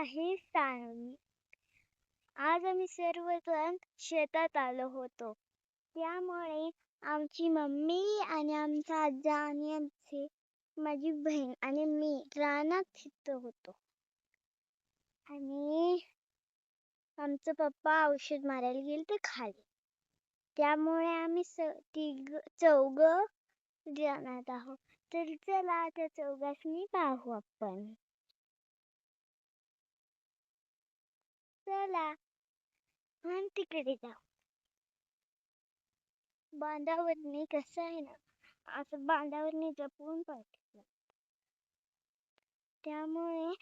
आहे सानवी. आज आम्ही सर्वजण शेतात आलो होतो. त्यामुळे आमची मम्मी आणि आमचा आजा आणि माझी बहीण आणि मी रानात फिरत होतो. आणि आमचं पप्पा औषध मारायला गेले ते खाली. त्यामुळे आम्ही चौघ रानात आहोत. तर चला त्या चौघांनी पाहू आपण. चला आणि तिकडे जाऊ. बांधावरनी कसं आहे ना, असं बांधावरनी जपून पाहिजे. त्यामुळे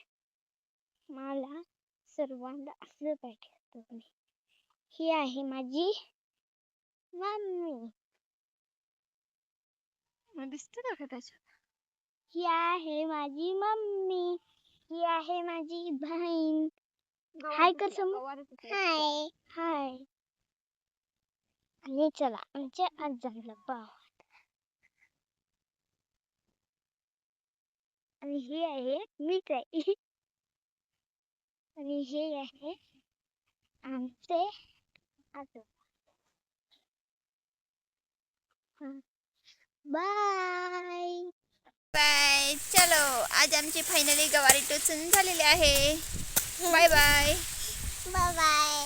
मला सर्वांना असं पाहिजे. ही आहे माझी मम्मी. दिसते का त्याच्यात? ही आहे माझी मम्मी. ही आहे माझी बहीण. हाय कर समोर. हाय हाय. आणि चला आमच्या आजाला पाहू. आणि हे आहे मीच आहे. आणि हे आहे आमचे आजोबा. Bye bye. चलो आज आमची फायनली गवारी टोचून झालेली आहे. Bye bye. Bye bye.